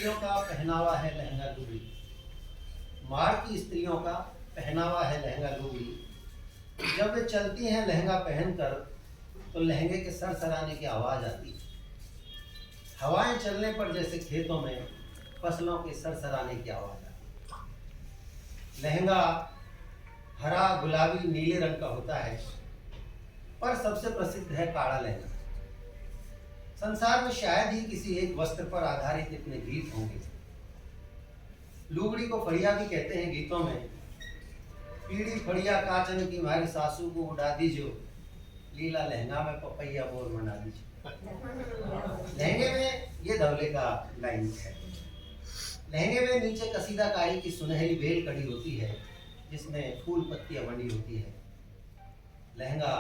स्त्रियों का पहनावा है लहंगा लुगड़ी। मार की स्त्रियों का पहनावा है लहंगा लुगड़ी। जब वे चलती हैं लहंगा पहनकर तो लहंगे के सरसराने की आवाज़ आती है। हवाएं चलने पर जैसे खेतों में फसलों के सरसराने की आवाज़ आती है। लहंगा हरा, गुलाबी, नीले रंग का होता है, पर सबसे प्रसिद्ध है काला लहंगा। संसार में शायद ही किसी एक वस्त्र पर आधारित इतने गीत होंगे। लुगड़ी को फड़िया भी कहते हैं गीतों में। पीड़ी फड़िया काचन की मारी सासू को उड़ा दीजो, लीला लहंगा में पपैया मोर मना दीजिए। लहंगे में ये धवले का लाइन है। लहंगे में नीचे कसीदाकारी की सुनहरी बेल कड़ी होती है, जिसमें फूल पत्तियां बनी होती है। लहंगा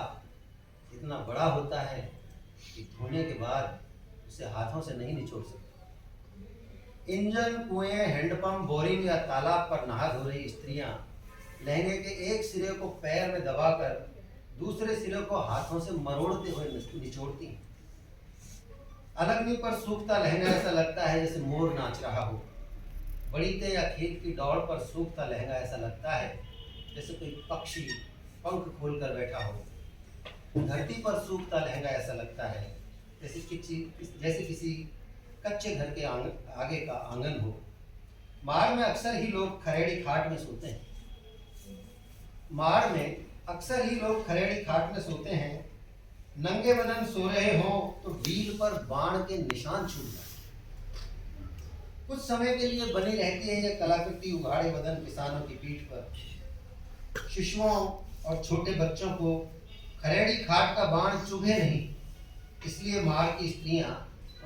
इतना बड़ा होता है कि धोने के बाद उसे हाथों से नहीं निचोड़ सकते। इंजन, कुएं, हैंडपंप, बोरिंग या तालाब पर नहा धो रही स्त्रियां लहंगे के एक सिरे को पैर में दबाकर दूसरे सिरे को हाथों से मरोड़ते हुए निचोड़ती हैं। अलगनी पर सूखता लहंगा ऐसा लगता है जैसे मोर नाच रहा हो। बड़ीते या खेत की दौड़ पर सूखता लहंगा ऐसा लगता है जैसे कोई पक्षी पंख खोलकर बैठा हो। धरती पर सूखता लहंगा ऐसा लगता है जैसे किसी कच्चे घर के आगे का आंगन हो। माड़ में अक्सर ही लोग खरेड़ी खाट में सोते हैं। माड़ में अक्सर ही लोग खरेड़ी खाट में सोते हैं। नंगे बदन सो रहे हो तो डील पर बाण के निशान छूट जाते। कुछ समय के लिए बनी रहती है यह कलाकृति उघाड़े बदन किसानों की पीठ पर। शिशुओं और छोटे बच्चों को खरेड़ी खाट का बाण चुभे नहीं, इसलिए मार की स्त्रियां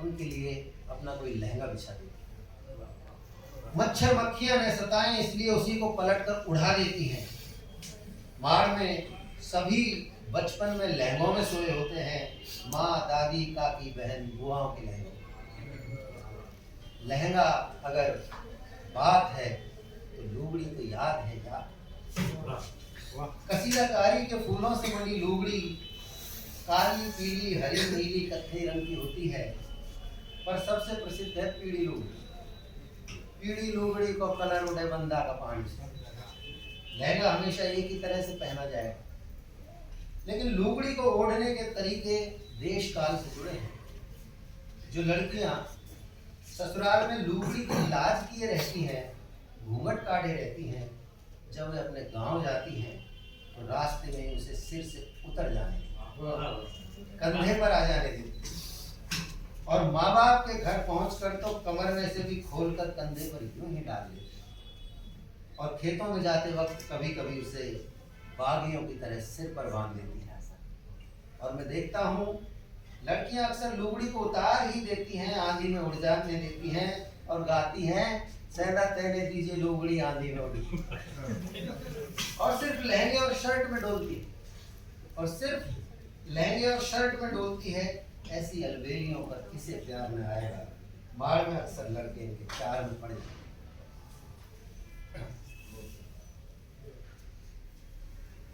उनके लिए अपना कोई लहंगा बिछा देती। मच्छर मक्खियां न सताएं इसलिए उसी को पलटकर उड़ा देती हैं। मार में सभी बचपन में लहंगों में सोए होते हैं। माँ, दादी, काकी, बहन, बुआओं के लहंगे। लहंगा अगर बात है तो लुगड़ी तो याद है यार। कसीदाकारी के फूलों से बनी लुगड़ी काली, पीली, हरी, नीली, कत्थई रंग की होती है, पर सबसे प्रसिद्ध है पीड़ी लुगड़ी। पीड़ी लुगड़ी को कलर उड़े बंदा का पानी से। लहंगा हमेशा एक ही तरह से पहना जाएगा, लेकिन लुगड़ी को ओढ़ने के तरीके देश काल से जुड़े हैं। जो लड़कियां ससुराल में लुगड़ी की लाज किए रहती हैं, घूंघट काढ़े रहती हैं, जब वे अपने गांव जाती हैं तो रास्ते में उसे सिर से उतर जाने देती, कंधे पर आ जाने देती, और माँ बाप के घर पहुंचकर तो कमर में से भी खोलकर कंधे पर यूं ही डाल देती, और खेतों में जाते वक्त कभी कभी उसे बागियों की तरह सिर पर बांध देती है। और मैं देखता हूँ लड़कियां अक्सर लुगड़ी को उतार ही देती हैं, आंधी में उड़ जाने देती हैं और गाती हैं, सहना तहने दीजिए लुगड़ी आंधी में उड़ी। और सिर्फ लहंगे और शर्ट में डोलती है, और सिर्फ लहंगे और शर्ट में डोलती है। ऐसी अलबेलियों पर किसे प्यार में आएगा। मार में अक्सर लड़के इनके प्यार में पड़े।